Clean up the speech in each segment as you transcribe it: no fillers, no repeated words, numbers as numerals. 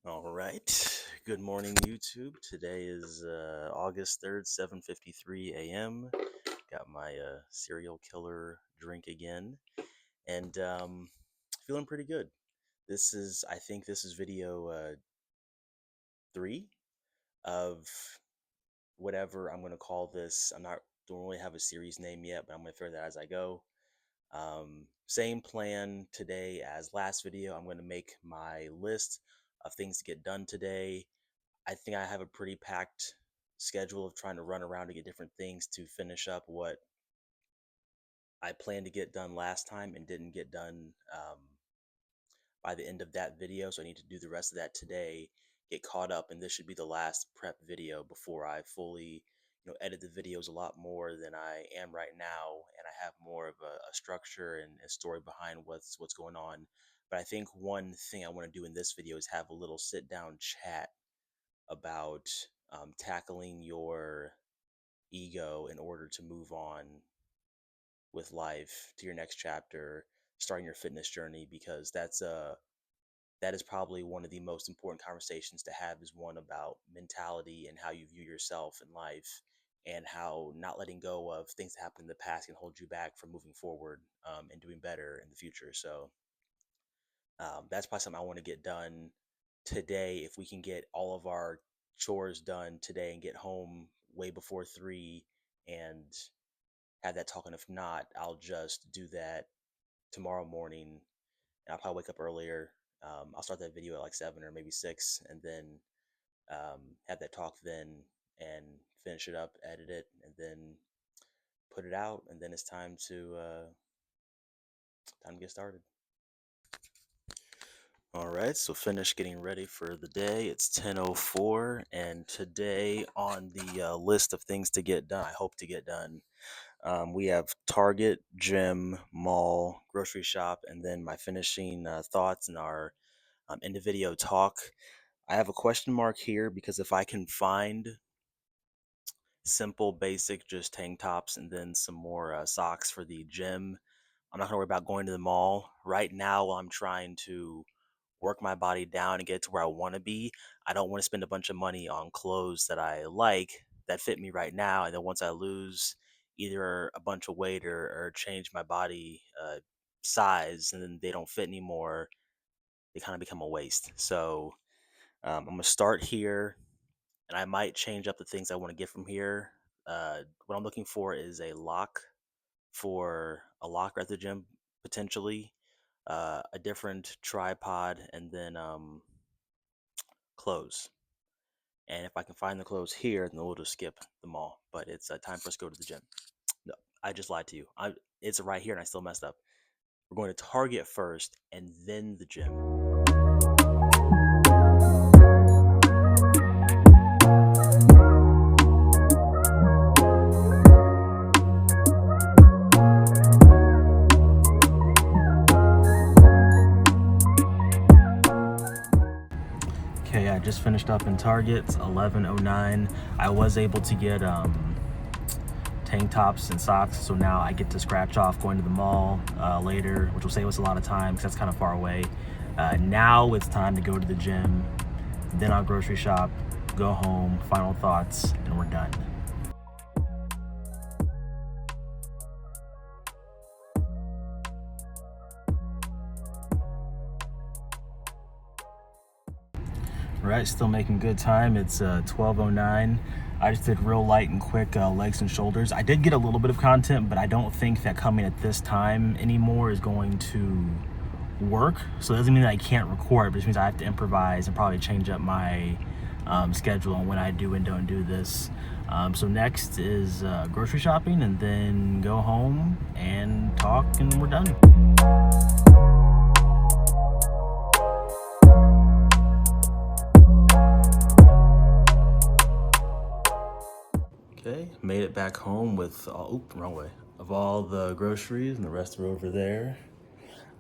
All right. Good morning, YouTube. Today is August 3rd, 7:53 a.m. Got my serial killer drink again, and feeling pretty good. I think this is video 3 of whatever I'm going to call this. Don't really have a series name yet, but I'm going to figure that as I go. Same plan today as last video. I'm going to make my list of things to get done today. I think I have a pretty packed schedule of trying to run around to get different things to finish up what I planned to get done last time and didn't get done by the end of that video. So I need to do the rest of that today, get caught up, and this should be the last prep video before I fully, edit the videos a lot more than I am right now, and I have more of a structure and a story behind what's going on. But I think one thing I want to do in this video is have a little sit down chat about tackling your ego in order to move on with life to your next chapter, starting your fitness journey, because that is probably one of the most important conversations to have, is one about mentality and how you view yourself in life, and how not letting go of things that happened in the past can hold you back from moving forward and doing better in the future. So that's probably something I want to get done today. If we can get all of our chores done today and get home way before 3 and have that talk, and if not, I'll just do that tomorrow morning, and I'll probably wake up earlier. I'll start that video at like 7 or maybe 6, and then have that talk then, and finish it up, edit it, and then put it out, and then it's time to get started. All right, so finished getting ready for the day. It's 10:04, and today on the list of things to get done, I hope to get done, we have Target, gym, mall, grocery shop, and then my finishing thoughts and our end of video talk. I have a question mark here because if I can find simple, basic, just tank tops and then some more socks for the gym, I'm not gonna worry about going to the mall. Right now, I'm trying to work my body down and get to where I want to be. I don't want to spend a bunch of money on clothes that I like, that fit me right now, and then once I lose either a bunch of weight or change my body size, and then they don't fit anymore, they kind of become a waste. So I'm gonna start here, and I might change up the things I want to get from here. What I'm looking for is a lock for a locker at the gym, potentially, a different tripod, and then clothes. And if I can find the clothes here, then we'll just skip the mall. But it's time for us to go to the gym. No, I just lied to you. It's right here, and I still messed up. We're going to Target first, and then the gym. Okay, I just finished up in Target. It's 11:09. I was able to get tank tops and socks, so now I get to scratch off going to the mall later, which will save us a lot of time because that's kind of far away. Now it's time to go to the gym, then I'll grocery shop, go home, final thoughts, and we're done. All right, still making good time. It's 12:09. I just did real light and quick legs and shoulders. I did get a little bit of content, but I don't think that coming at this time anymore is going to work. So that doesn't mean that I can't record, but it just means I have to improvise and probably change up my schedule on when I do and don't do this. So next is grocery shopping, and then go home and talk, and we're done. Okay, made it back home with wrong way, of all the groceries, and the rest are over there.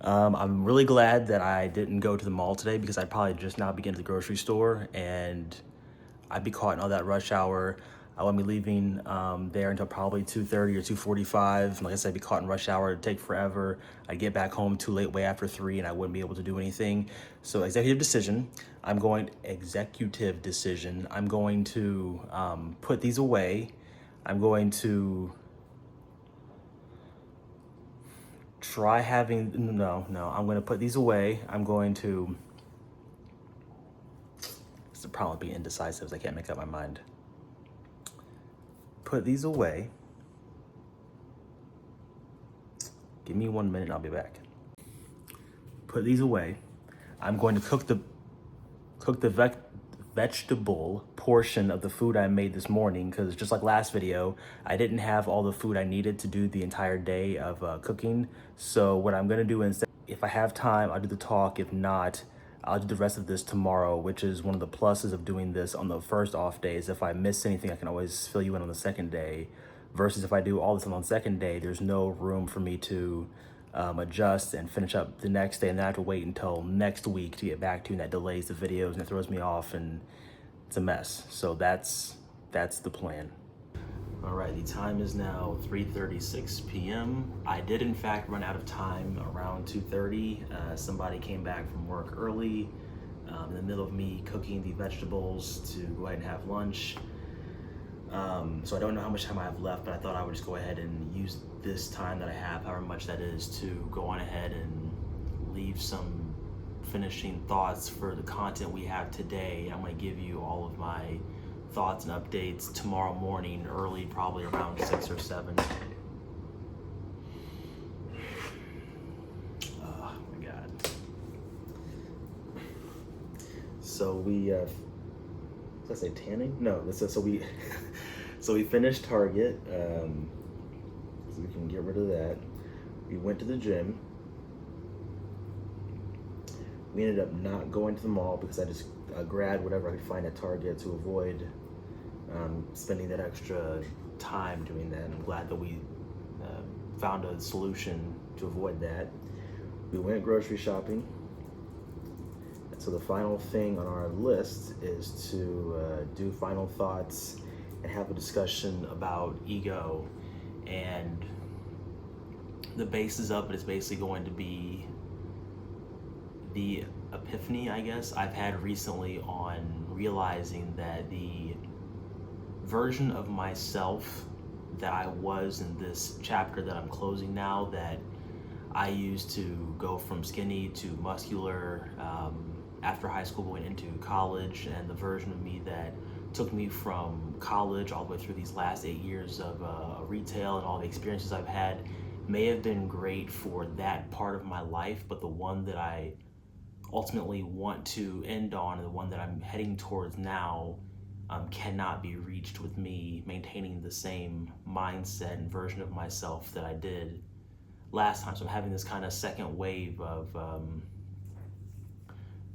I'm really glad that I didn't go to the mall today, because I'd probably just now begin to the grocery store and I'd be caught in all that rush hour. I won't be leaving there until probably 2:30 or 2:45. Like I said, I'd be caught in rush hour. It'd take forever. I'd get back home too late, way after 3, and I wouldn't be able to do anything. So executive decision. I'm going to put these away. I'm going to try having, no, I'm going to put these away. I'm going to, it's the problem with being indecisive is I can't make up my mind. Put these away. Give me 1 minute and I'll be back. Put these away. I'm going to cook the vegetable portion of the food I made this morning, because just like last video, I didn't have all the food I needed to do the entire day of cooking. So what I'm gonna do instead, if I have time, I'll do the talk. If not, I'll do the rest of this tomorrow, which is one of the pluses of doing this on the first off day, is if I miss anything, I can always fill you in on the second day, versus if I do all this on the second day, there's no room for me to adjust and finish up the next day, and then I have to wait until next week to get back to you, and that delays the videos and it throws me off and it's a mess. So that's the plan. All right, the time is now 3:36 p.m. I did in fact run out of time around 2:30. Somebody came back from work early in the middle of me cooking the vegetables to go ahead and have lunch. So I don't know how much time I have left, but I thought I would just go ahead and use this time that I have, however much that is, to go on ahead and leave some finishing thoughts for the content we have today. I'm going to give you all of my thoughts and updates tomorrow morning early, probably around 6 or 7. Oh my God. So we, did I say tanning? No, so we, so we finished Target, so we can get rid of that. We went to the gym. We ended up not going to the mall because I just grabbed whatever I could find at Target to avoid spending that extra time doing that. I'm glad that we found a solution to avoid that. We went grocery shopping. So the final thing on our list is to do final thoughts and have a discussion about ego. And the basis of it is basically going to be the epiphany, I guess, I've had recently on realizing that the version of myself that I was in this chapter that I'm closing now, that I used to go from skinny to muscular after high school going into college, and the version of me that took me from college all the way through these last 8 years of retail and all the experiences I've had, may have been great for that part of my life, but the one that I ultimately want to end on, and the one that I'm heading towards now, cannot be reached with me maintaining the same mindset and version of myself that I did last time. So I'm having this kind of second wave of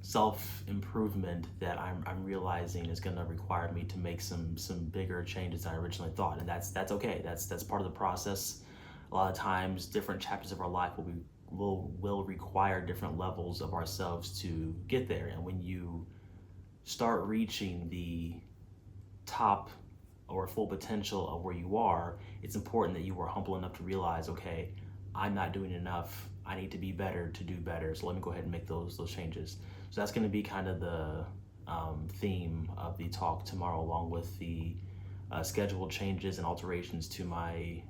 self-improvement that I'm realizing is going to require me to make some bigger changes than I originally thought, and that's okay. That's part of the process. A lot of times, different chapters of our life will require different levels of ourselves to get there, and when you start reaching the top or full potential of where you are, it's important that you are humble enough to realize, okay, I'm not doing enough. I need to be better to do better. So let me go ahead and make those changes. So that's going to be kind of the theme of the talk tomorrow, along with the scheduled changes and alterations to my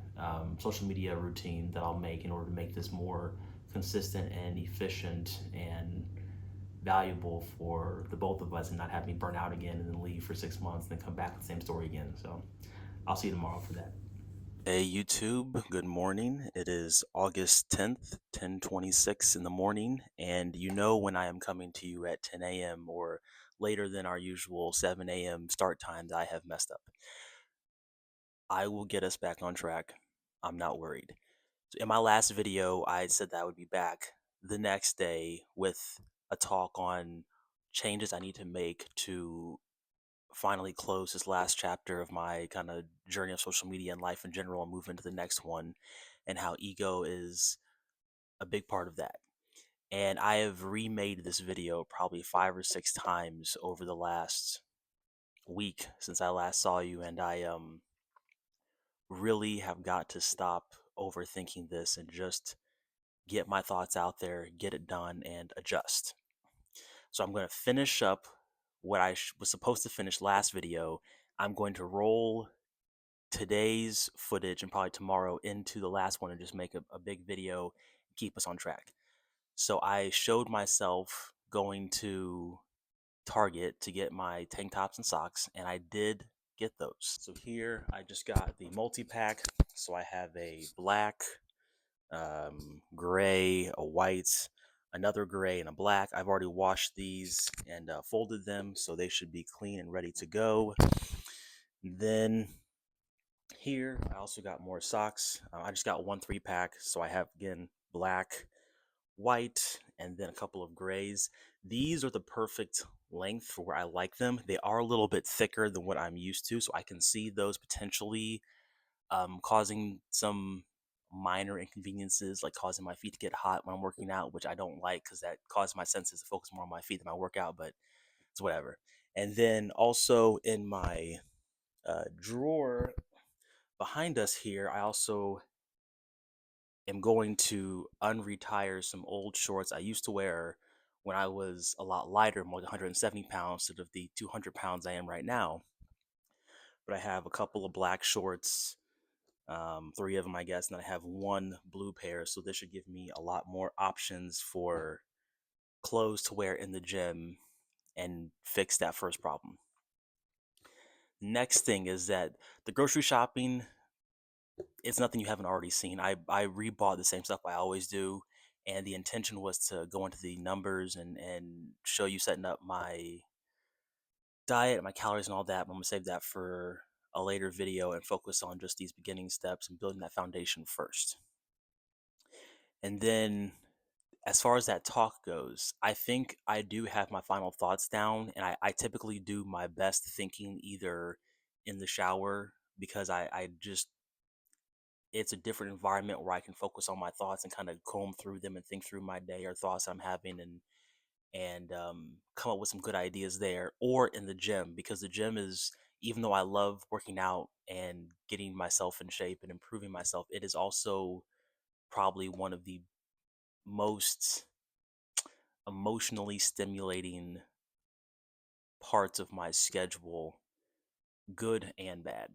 social media routine that I'll make in order to make this more consistent and efficient and valuable for the both of us, and not have me burn out again and then leave for 6 months and then come back with the same story again. So I'll see you tomorrow for that. Hey YouTube, good morning. It is August 10th, 10:26 in the morning, and you know when I am coming to you at 10 a.m. or later than our usual 7 a.m. start times, I have messed up. I will get us back on track. I'm not worried. So in my last video, I said that I would be back the next day with a talk on changes I need to make to finally close this last chapter of my kind of journey of social media and life in general and move into the next one, and how ego is a big part of that. And I have remade this video probably 5 or 6 times over the last week since I last saw you, and I really have got to stop overthinking this and just get my thoughts out there, get it done, and adjust. So I'm going to finish up what I was supposed to finish last video. I'm going to roll today's footage and probably tomorrow into the last one and just make a big video, keep us on track. So I showed myself going to Target to get my tank tops and socks, and I did get those. So here I just got the multi-pack. So I have a black, gray, a white, another gray, and a black. I've already washed these and folded them, so they should be clean and ready to go. Then here I also got more socks. I just got one 3-pack, so I have again black, white, and then a couple of grays. These are the perfect length for where I like them. They are a little bit thicker than what I'm used to, so I can see those potentially causing some minor inconveniences, like causing my feet to get hot when I'm working out, which I don't like because that causes my senses to focus more on my feet than my workout, but it's whatever. And then also in my drawer behind us here, I also am going to unretire some old shorts I used to wear when I was a lot lighter, more than 170 pounds instead of the 200 pounds I am right now. But I have a couple of black shorts, 3 of them, I guess, and then I have one blue pair. So this should give me a lot more options for clothes to wear in the gym and fix that first problem. Next thing is that the grocery shopping, it's nothing you haven't already seen. I rebought the same stuff I always do, and the intention was to go into the numbers and show you setting up my diet, my calories, and all that. But I'm gonna save that for a later video and focus on just these beginning steps and building that foundation first. And then, as far as that talk goes, I think I do have my final thoughts down, and I typically do my best thinking either in the shower because I just it's a different environment where I can focus on my thoughts and kind of comb through them and think through my day or thoughts I'm having and come up with some good ideas there, or in the gym because the gym is, even though I love working out and getting myself in shape and improving myself, it is also probably one of the most emotionally stimulating parts of my schedule, good and bad.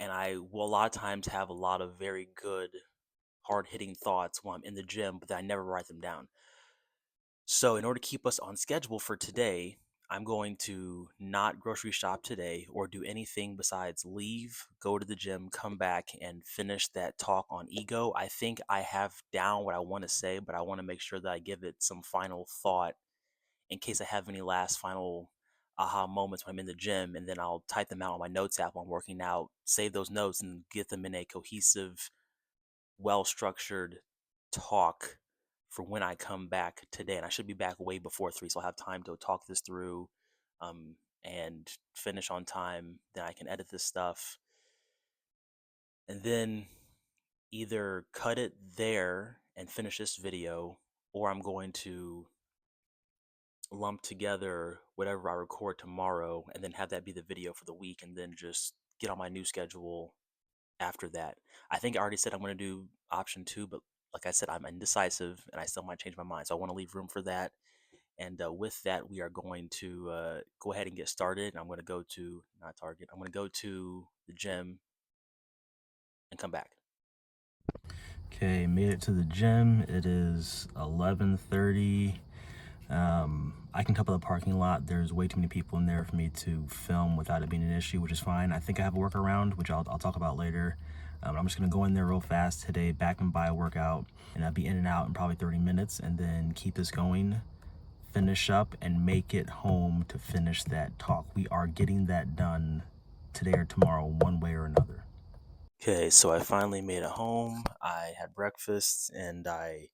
And I will a lot of times have a lot of very good hard hitting thoughts while I'm in the gym, but I never write them down. So, in order to keep us on schedule for today, I'm going to not grocery shop today or do anything besides leave, go to the gym, come back, and finish that talk on ego. I think I have down what I want to say, but I want to make sure that I give it some final thought in case I have any last final aha moments when I'm in the gym, and then I'll type them out on my notes app while I'm working out, save those notes, and get them in a cohesive, well structured talk for when I come back today. And I should be back way before 3, so I'll have time to talk this through and finish on time. Then I can edit this stuff and then either cut it there and finish this video, or I'm going to lump together whatever I record tomorrow and then have that be the video for the week and then just get on my new schedule after that. I think I already said I'm going to do option 2, but like I said, I'm indecisive and I still might change my mind. So I want to leave room for that. And with that, we are going to go ahead and get started. I'm going to go to, not Target, I'm going to go to the gym and come back. Okay, made it to the gym. It is 11:30. I can cover the parking lot. There's way too many people in there for me to film without it being an issue, which is fine. I think I have a workaround, which I'll talk about later. I'm just gonna go in there real fast today, back and buy a workout, and I'll be in and out in probably 30 minutes, and then keep this going, finish up, and make it home to finish that talk. We are getting that done today or tomorrow, one way or another. Okay, so I finally made it home. I had breakfast, and I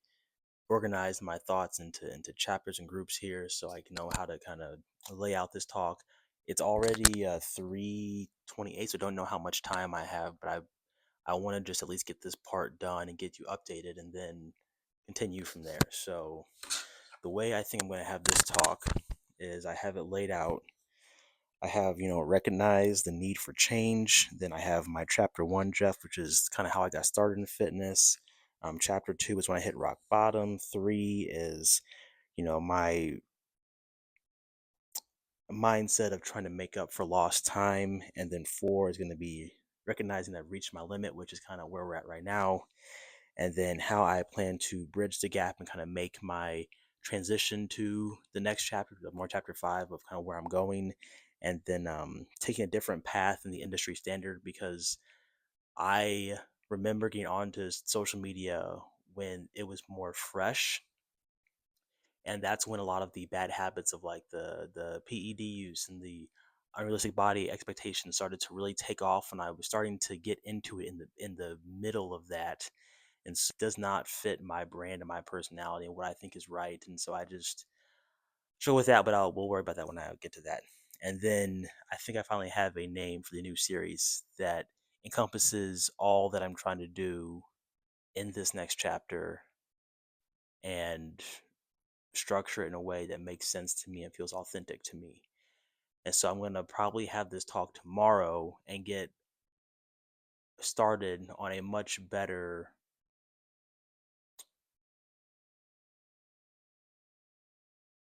organized my thoughts into chapters and groups here so I can know how to kind of lay out this talk. It's already 3:28, so don't know how much time I have, but I want to just at least get this part done and get you updated and then continue from there. So the way I think I'm going to have this talk is I have it laid out I have, recognize the need for change. Then I have my chapter one, Jeff, which is kind of how I got started in fitness. Chapter two is when I hit rock bottom. Three is, my mindset of trying to make up for lost time. And then four is going to be recognizing that I've reached my limit, which is kind of where we're at right now. And then how I plan to bridge the gap and kind of make my transition to the next chapter, more chapter five of kind of where I'm going. And then taking a different path in the industry standard because I remember getting onto social media when it was more fresh, and that's when a lot of the bad habits of like the PED use and the unrealistic body expectations started to really take off, and I was starting to get into it in the middle of that, and so it does not fit my brand and my personality and what I think is right, and so I just struggle with that. But we'll worry about that when I get to that. And then I think I finally have a name for the new series that encompasses all that I'm trying to do in this next chapter and structure it in a way that makes sense to me and feels authentic to me. And so I'm going to probably have this talk tomorrow and get started on a much better,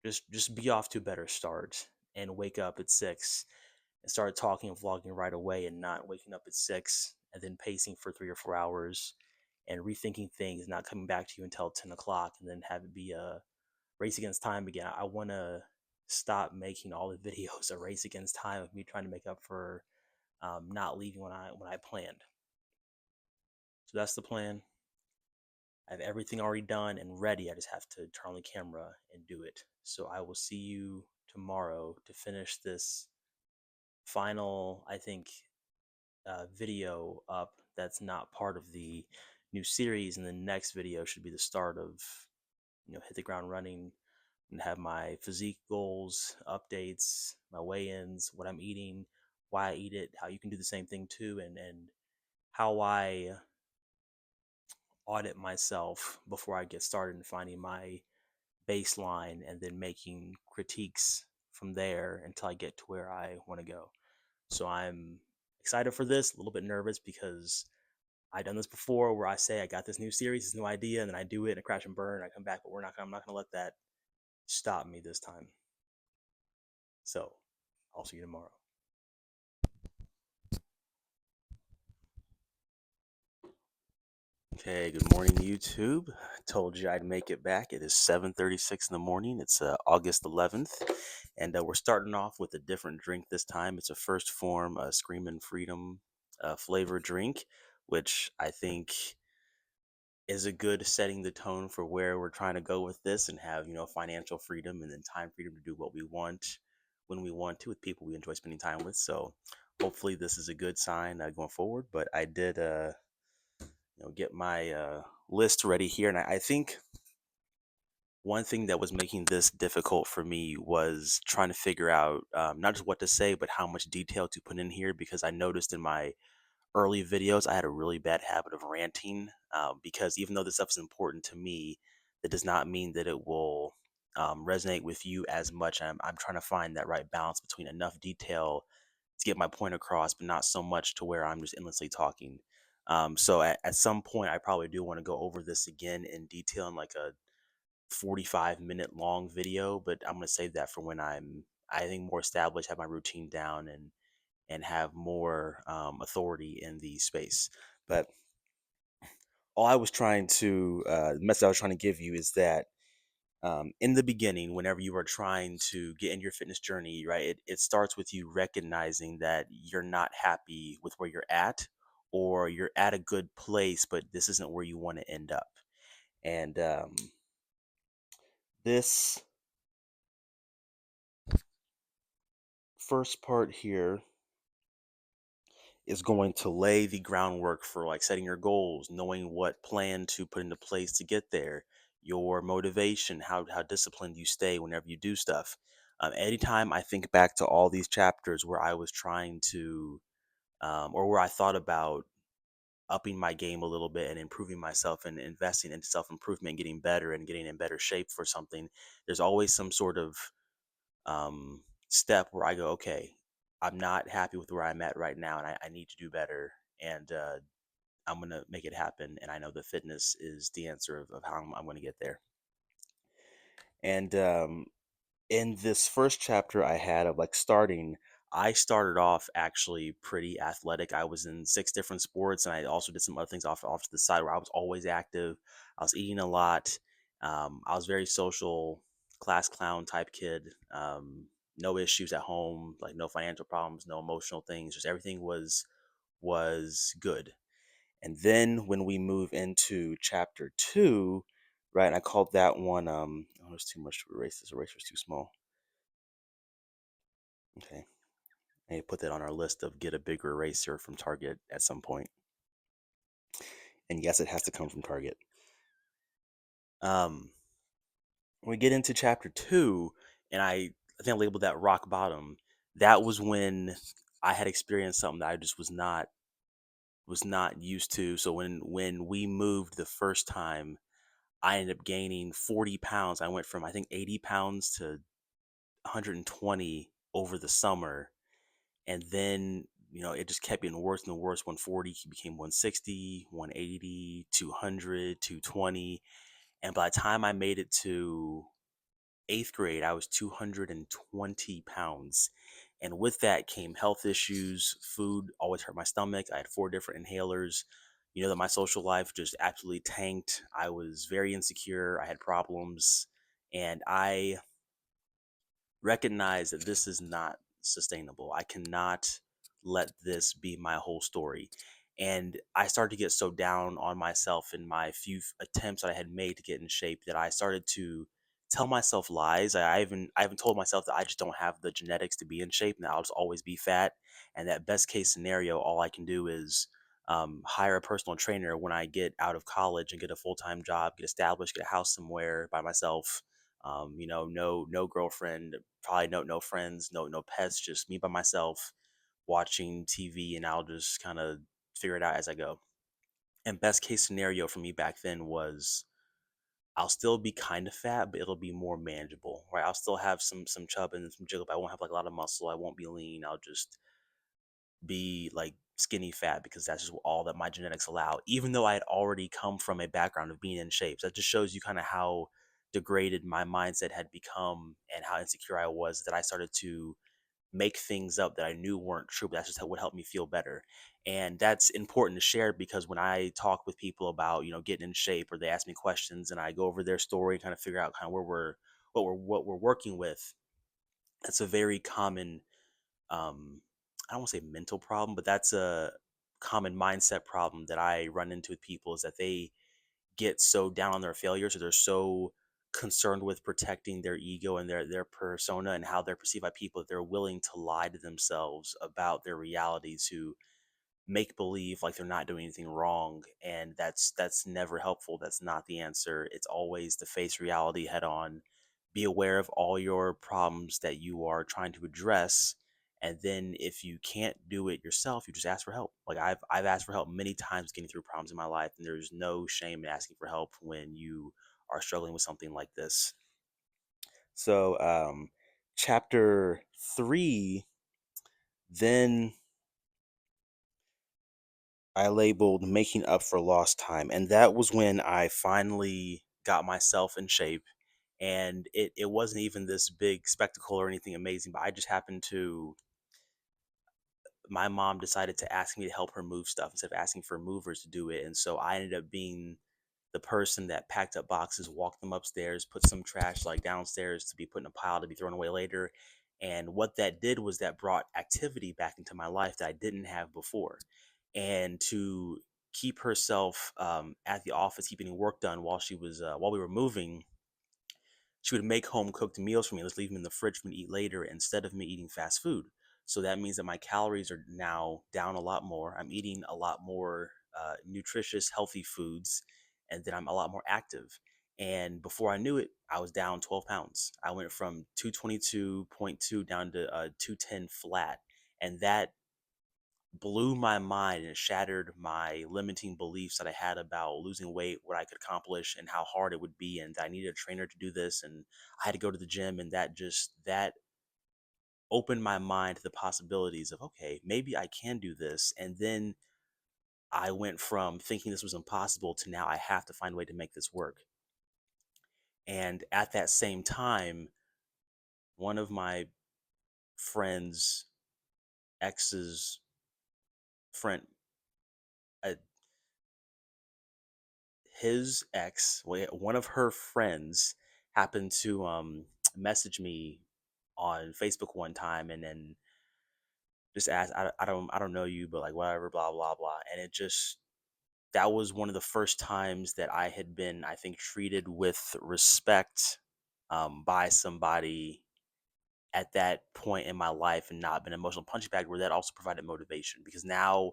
just be off to a better start and wake up at 6 and start talking and vlogging right away, and not waking up at 6 and then pacing for 3 or 4 hours and rethinking things, not coming back to you until 10 o'clock, and then have it be a race against time again. I want to stop making all the videos a race against time of me trying to make up for not leaving when I planned. So that's the plan. I have everything already done and ready. I just have to turn on the camera and do it. So I will see you tomorrow to finish this final, I think, video up that's not part of the new series. And the next video should be the start of, hit the ground running and have my physique goals, updates, my weigh-ins, what I'm eating, why I eat it, how you can do the same thing too, and how I audit myself before I get started and finding my baseline and then making critiques from there until I get to where I want to go. So I'm excited for this, a little bit nervous because I've done this before where I say I got this new series, this new idea, and then I do it and I crash and burn and I come back, but I'm not gonna let that stop me this time. So I'll see you tomorrow. Okay, good morning, YouTube. Told you I'd make it back. It is 7:36 in the morning. It's August 11th, and we're starting off with a different drink this time. It's a First Form Screamin' Freedom flavor drink, which I think is a good setting the tone for where we're trying to go with this and have, financial freedom and then time freedom to do what we want when we want to with people we enjoy spending time with. So hopefully this is a good sign going forward. But I did get my list ready here, and I think one thing that was making this difficult for me was trying to figure out not just what to say but how much detail to put in here, because I noticed in my early videos I had a really bad habit of ranting, because even though this stuff is important to me, that does not mean that it will resonate with you as much. I'm trying to find that right balance between enough detail to get my point across, but not so much to where I'm just endlessly talking. So at some point, I probably do want to go over this again in detail in like a 45-minute long video, but I'm going to save that for when I think, more established, have my routine down, and have more authority in the space. But all I was trying to, the message I was trying to give you is that in the beginning, whenever you are trying to get in your fitness journey, right, it starts with you recognizing that you're not happy with where you're at, or you're at a good place, but this isn't where you want to end up. And this first part here is going to lay the groundwork for like setting your goals, knowing what plan to put into place to get there, your motivation, how disciplined you stay whenever you do stuff. Anytime I think back to all these chapters where I was trying to, or where I thought about upping my game a little bit and improving myself and investing into self improvement, getting better and getting in better shape for something, there's always some sort of step where I go, okay, I'm not happy with where I'm at right now, and I need to do better. And I'm gonna make it happen. And I know that fitness is the answer of how I'm gonna get there. And in this first chapter I had of like starting, I started off actually pretty athletic. I was in six different sports, and I also did some other things off to the side where I was always active. I was eating a lot. I was very social, class clown type kid. No issues at home, like no financial problems, no emotional things. Just everything was good. And then when we move into chapter two, right, and I called that one oh, there's too much to erase. This eraser's too small. Okay. I need to put that on our list of get a bigger eraser from Target at some point. And yes, it has to come from Target. Um, when we get into chapter two, and I think I labeled that rock bottom. That was when I had experienced something that I just was not used to. So when we moved the first time, I ended up gaining 40 pounds. I went from I think 80 pounds to 120 over the summer. And then, it just kept getting worse and worse. 140 became 160, 180, 200, 220. And by the time I made it to eighth grade, I was 220 pounds. And with that came health issues. Food always hurt my stomach. I had four different inhalers. You know that my social life just absolutely tanked. I was very insecure. I had problems. And I recognize that this is not sustainable. I cannot let this be my whole story. And I started to get so down on myself in my few attempts that I had made to get in shape that I started to tell myself lies. I even told myself that I just don't have the genetics to be in shape and that I'll just always be fat. And that best case scenario, all I can do is hire a personal trainer when I get out of college and get a full time job, get established, get a house somewhere by myself. No girlfriend, probably no friends, no pets, just me by myself watching TV, and I'll just kind of figure it out as I go. And best case scenario for me back then was I'll still be kind of fat, but it'll be more manageable, right? I'll still have some chub and some jiggle, but I won't have like a lot of muscle. I won't be lean. I'll just be like skinny fat because that's just all that my genetics allow, even though I had already come from a background of being in shape. So that just shows you kind of how degraded my mindset had become and how insecure I was that I started to make things up that I knew weren't true, but that's just what helped me feel better. And that's important to share because when I talk with people about, getting in shape, or they ask me questions and I go over their story and kind of figure out kind of where what we're working with, that's a very common um I don't want to say mental problem, but that's a common mindset problem that I run into with people, is that they get so down on their failures, or they're so concerned with protecting their ego and their persona and how they're perceived by people, that they're willing to lie to themselves about their reality to make believe like they're not doing anything wrong. And that's never helpful. That's not the answer. It's always to face reality head on, be aware of all your problems that you are trying to address, and then if you can't do it yourself, you just ask for help. Like I've asked for help many times getting through problems in my life, and there's no shame in asking for help when you are struggling with something like this. So chapter 3, then I labeled making up for lost time. And that was when I finally got myself in shape. And it wasn't even this big spectacle or anything amazing, but I just happened to, my mom decided to ask me to help her move stuff instead of asking for movers to do it. And so I ended up being the person that packed up boxes, walked them upstairs, put some trash like downstairs to be put in a pile to be thrown away later. And what that did was that brought activity back into my life that I didn't have before. And to keep herself at the office, keeping work done while we were moving, she would make home cooked meals for me. Let's leave them in the fridge for me to eat later instead of me eating fast food. So that means that my calories are now down a lot more. I'm eating a lot more nutritious, healthy foods, and then I'm a lot more active. And before I knew it, I was down 12 pounds. I went from 222.2 down to 210 flat. And that blew my mind and shattered my limiting beliefs that I had about losing weight, what I could accomplish, and how hard it would be, and that I needed a trainer to do this, and I had to go to the gym, and that opened my mind to the possibilities of, okay, maybe I can do this. And then I went from thinking this was impossible to now I have to find a way to make this work. And at that same time, one of my friend's ex's friend, uh, his ex, one of her friends happened to message me on Facebook one time, and then just asked, I don't know you, but like whatever, blah blah blah. And it just, that was one of the first times that I had been, I think, treated with respect by somebody at that point in my life, and not been an emotional punching bag, where that also provided motivation, because now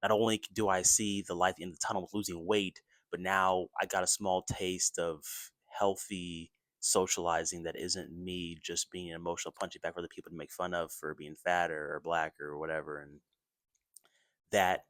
not only do I see the light at the end of the tunnel with losing weight, but now I got a small taste of healthy socializing that isn't me just being an emotional punching bag for other people to make fun of for being fat or black or whatever. And that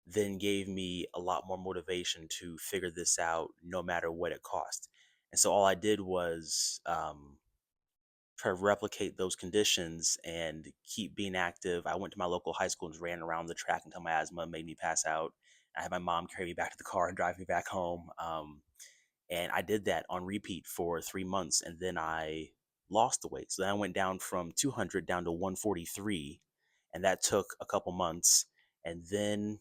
then gave me a lot more motivation to figure this out no matter what it cost. And so all I did was try to replicate those conditions and keep being active. I went to my local high school and just ran around the track until my asthma made me pass out. I had my mom carry me back to the car and drive me back home. And I did that on repeat for 3 months. And then I lost the weight. So then I went down from 200 down to 143. And that took a couple months. And then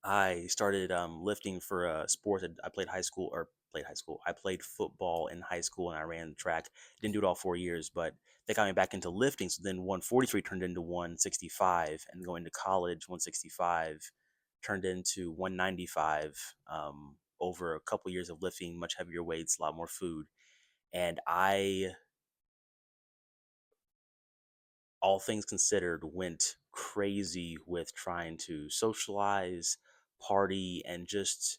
I started lifting for sports. I played high school, or played high school. I played football in high school and I ran track. Didn't do it all 4 years, but they got me back into lifting. So then 143 turned into 165, and going to college, 165 turned into 195 over a couple years of lifting, much heavier weights, a lot more food. And I, all things considered, went crazy with trying to socialize, party, and just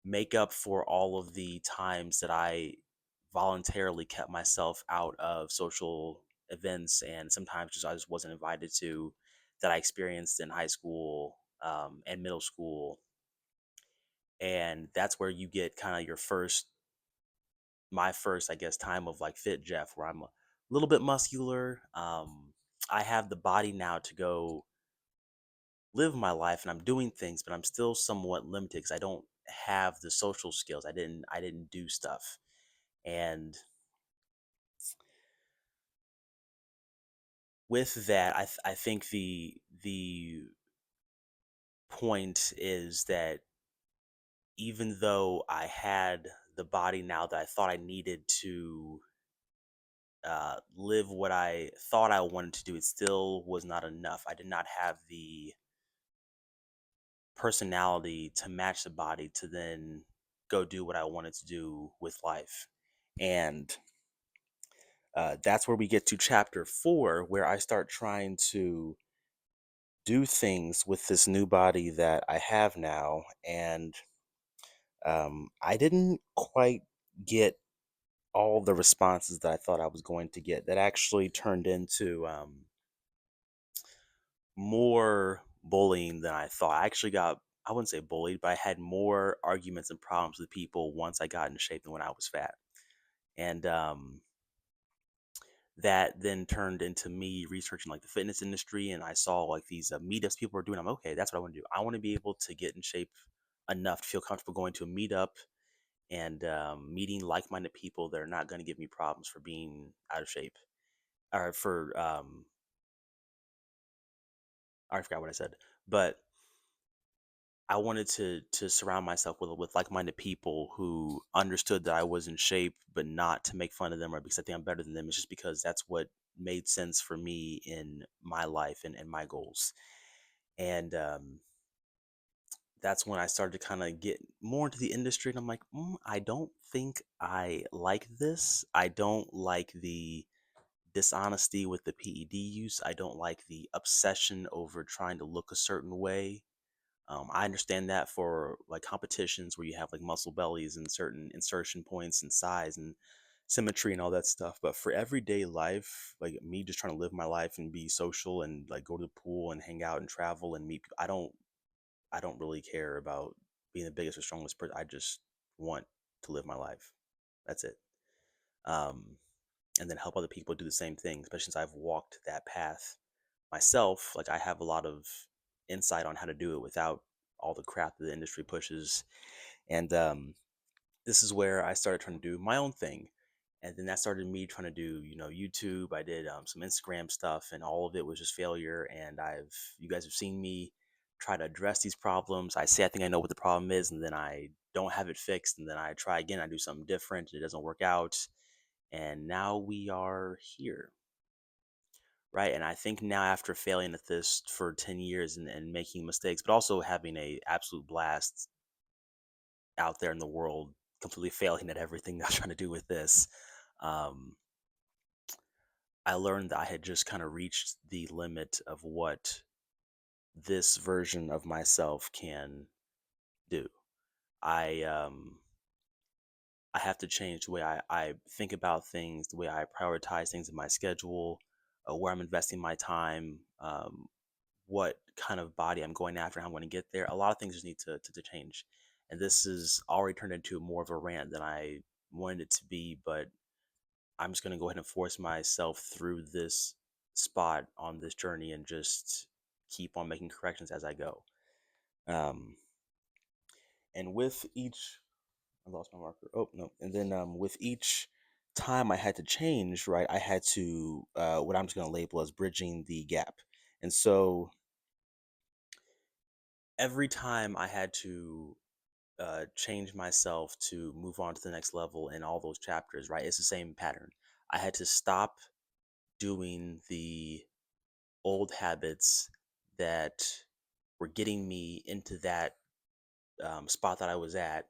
make up for all of the times that I voluntarily kept myself out of social events, and sometimes just I just wasn't invited to, that I experienced in high school and middle school. And that's where you get kind of your first, my first, I guess, time of like fit Jeff, where I'm a little bit muscular. I have the body now to go live my life, and I'm doing things, but I'm still somewhat limited because I don't have the social skills. I didn't do stuff. And with that, I think the point is that even though I had the body now that I thought I needed to live what I thought I wanted to do, it still was not enough. I did not have the personality to match the body to then go do what I wanted to do with life. And that's where we get to chapter 4, where I start trying to do things with this new body that I have now. And I didn't quite get all the responses that I thought I was going to get. That actually turned into more bullying than I thought. I actually got, I wouldn't say bullied, but I had more arguments and problems with people once I got in shape than when I was fat. And that then turned into me researching like the fitness industry, and I saw like these meetups people were doing. I'm okay, that's what I want to do. I want to be able to get in shape enough to feel comfortable going to a meetup and meeting like-minded people that are not going to give me problems for being out of shape, or for I forgot what I said. But I wanted to surround myself with like-minded people who understood that I was in shape, but not to make fun of them or because I think I'm better than them. It's just because that's what made sense for me in my life and my goals. And that's when I started to kind of get more into the industry, and I'm like, I don't think I like this. I don't like the dishonesty with the PED use. I don't like the obsession over trying to look a certain way. I understand that for like competitions where you have like muscle bellies and certain insertion points and size and symmetry and all that stuff. But for everyday life, like me just trying to live my life and be social and like go to the pool and hang out and travel and meet people, I don't really care about being the biggest or strongest person. I just want to live my life. That's it. Um, and then help other people do the same thing, especially since I've walked that path myself. Like, I have a lot of insight on how to do it without all the crap that the industry pushes. And this is where I started trying to do my own thing. And then that started me trying to do, YouTube. I did some Instagram stuff, and all of it was just failure. And you guys have seen me try to address these problems. I say I think I know what the problem is, and then I don't have it fixed, and then I try again. I do something different, and it doesn't work out. And now we are here, right? And I think now, after failing at this for 10 years and making mistakes, but also having a absolute blast out there in the world, completely failing at everything that I'm trying to do with this, um, I learned that I had just kind of reached the limit of what this version of myself can do. I I have to change the way I think about things, the way I prioritize things in my schedule, where I'm investing my time, what kind of body I'm going after, how I'm going to get there. A lot of things just need to change. And this has already turned into more of a rant than I wanted it to be, but I'm just going to go ahead and force myself through this spot on this journey and just keep on making corrections as I go. Um, and with each, I lost my marker. Oh, no. And then with each time I had to change, right, I had to, what I'm just going to label as bridging the gap. And so every time I had to change myself to move on to the next level in all those chapters, right, it's the same pattern. I had to stop doing the old habits that were getting me into that spot that I was at.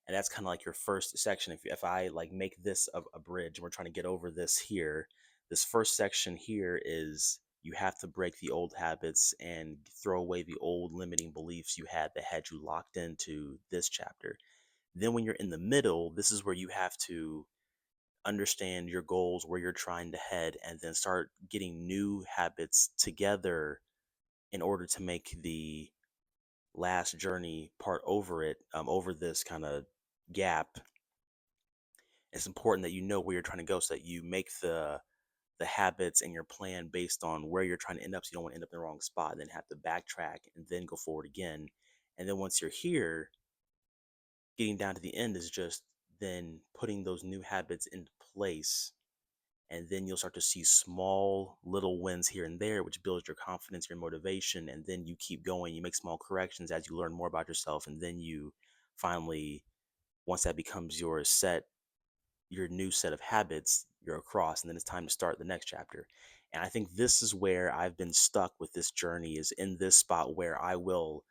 And that's kind of like your first section. If I like make this a bridge, and we're trying to get over this here, this first section here is you have to break the old habits and throw away the old limiting beliefs you had that had you locked into this chapter. Then when you're in the middle, this is where you have to understand your goals, where you're trying to head, and then start getting new habits together in order to make the last journey part over it, over this kind of gap. It's important that you know where you're trying to go, so that you make the habits and your plan based on where you're trying to end up, so you don't want to end up in the wrong spot and then have to backtrack and then go forward again. And then once you're here, getting down to the end is just then putting those new habits into place, and then you'll start to see small little wins here and there, which builds your confidence, your motivation, and then you keep going. You make small corrections as you learn more about yourself, and then you finally, once that becomes your new set of habits, you're across, and then it's time to start the next chapter. And I think this is where I've been stuck with this journey, is in this spot where I will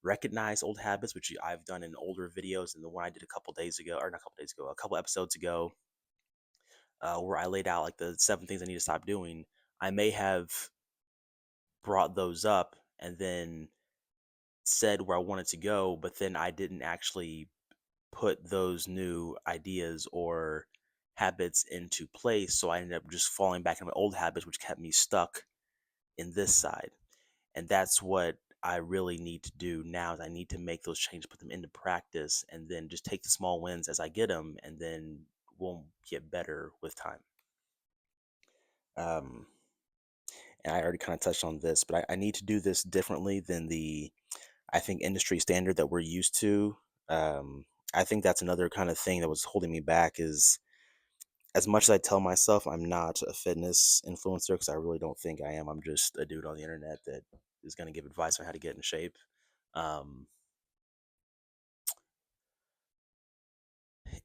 recognize old habits, which I've done in older videos, and the one I did a couple days ago, or not a couple days ago, a couple episodes ago, where I laid out like the 7 things I need to stop doing. I may have brought those up and then said where I wanted to go, but then I didn't actually put those new ideas or habits into place. So I ended up just falling back into my old habits, which kept me stuck in this side. And that's what I really need to do now, is I need to make those changes, put them into practice, and then just take the small wins as I get them, and then we'll get better with time. Um, and I already kind of touched on this, but I need to do this differently than the, I think, industry standard that we're used to. Um, I think that's another kind of thing that was holding me back, is as much as I tell myself I'm not a fitness influencer, because I really don't think I am. I'm just a dude on the internet that is going to give advice on how to get in shape. Um,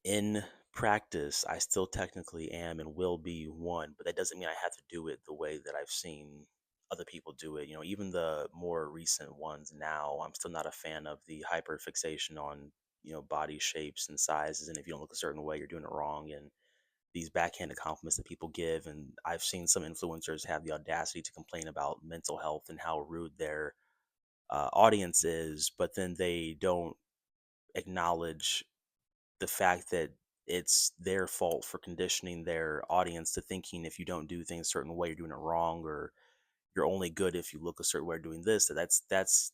in practice, I still technically am and will be one, but that doesn't mean I have to do it the way that I've seen other people do it. Even the more recent ones now, I'm still not a fan of the hyper fixation on, body shapes and sizes. And if you don't look a certain way, you're doing it wrong. And these backhanded compliments that people give. And I've seen some influencers have the audacity to complain about mental health and how rude their audience is, but then they don't acknowledge the fact that it's their fault for conditioning their audience to thinking if you don't do things a certain way, you're doing it wrong, or you're only good if you look a certain way doing this. That's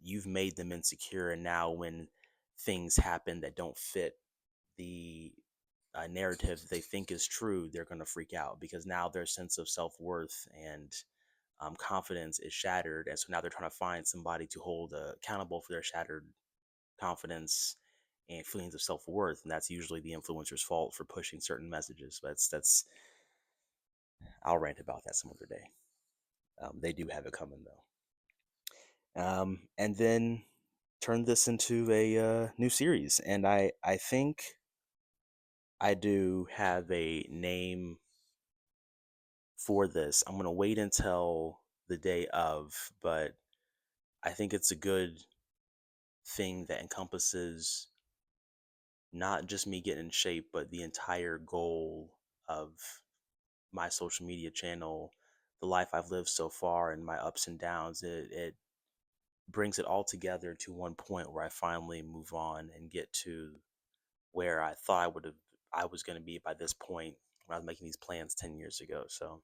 you've made them insecure, and now when things happen that don't fit the narrative they think is true, they're going to freak out because now their sense of self-worth and confidence is shattered, and so now they're trying to find somebody to hold accountable for their shattered confidence and feelings of self-worth, and that's usually the influencer's fault for pushing certain messages. But that's I'll rant about that some other day. They do have it coming though. And then turn this into a new series, and I think I do have a name for this. I'm gonna wait until the day of, but I think it's a good thing that encompasses not just me getting in shape, but the entire goal of my social media channel, the life I've lived so far, and my ups and downs. It brings it all together to one point where I finally move on and get to where I thought I was going to be by this point when I was making these plans 10 years ago. So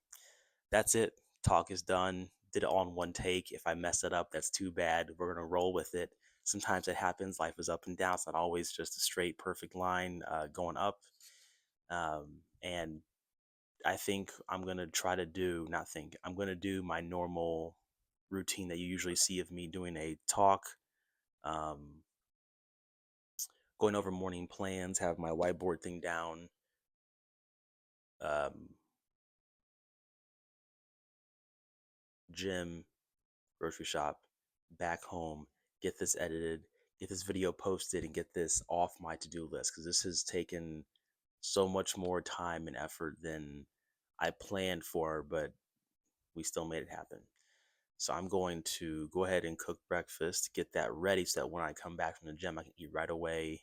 that's it. Talk is done. Did it all in one take. If I mess it up, that's too bad. We're going to roll with it. Sometimes it happens. Life is up and down. It's not always just a straight, perfect line going up. And I think I'm going to try to do, not think, I'm going to do my normal routine that you usually see of me doing a talk, um, going over morning plans, have my whiteboard thing down, um, gym, grocery shop, back home, get this edited, get this video posted, and get this off my to-do list because this has taken so much more time and effort than I planned for, but we still made it happen. So I'm going to go ahead and cook breakfast, get that ready so that when I come back from the gym, I can eat right away.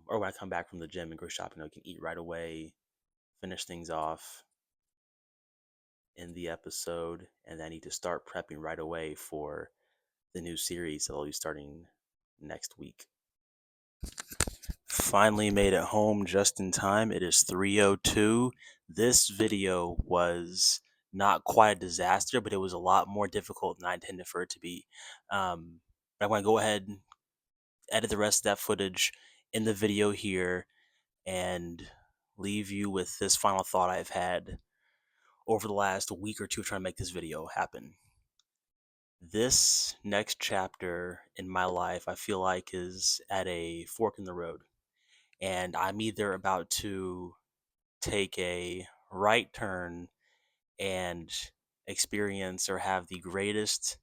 Or when I come back from the gym and go shopping, I can eat right away, finish things off in the episode, and then I need to start prepping right away for the new series that I'll be starting next week. Finally made it home just in time. It is 3:02. This video was not quite a disaster, but it was a lot more difficult than I intended for it to be. I'm going to go ahead and edit the rest of that footage in the video here and leave you with this final thought I've had over the last week or two trying to make this video happen. This next chapter in my life, I feel like, is at a fork in the road. And I'm either about to take a right turn and experience or have the greatest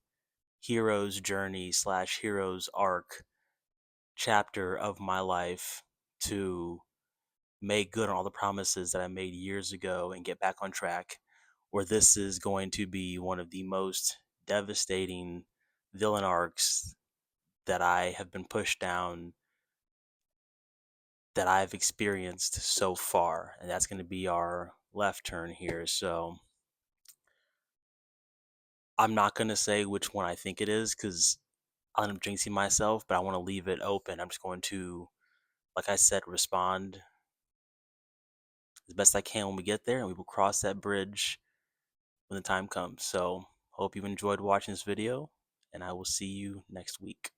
hero's journey slash hero's arc chapter of my life to make good on all the promises that I made years ago and get back on track, or this is going to be one of the most devastating villain arcs that I have been pushed down that I've experienced so far. And that's going to be our left turn here. So I'm not going to say which one I think it is because I'll end up jinxing myself, but I want to leave it open. I'm just going to, like I said, respond as best I can when we get there, and we will cross that bridge when the time comes. So hope you enjoyed watching this video, and I will see you next week.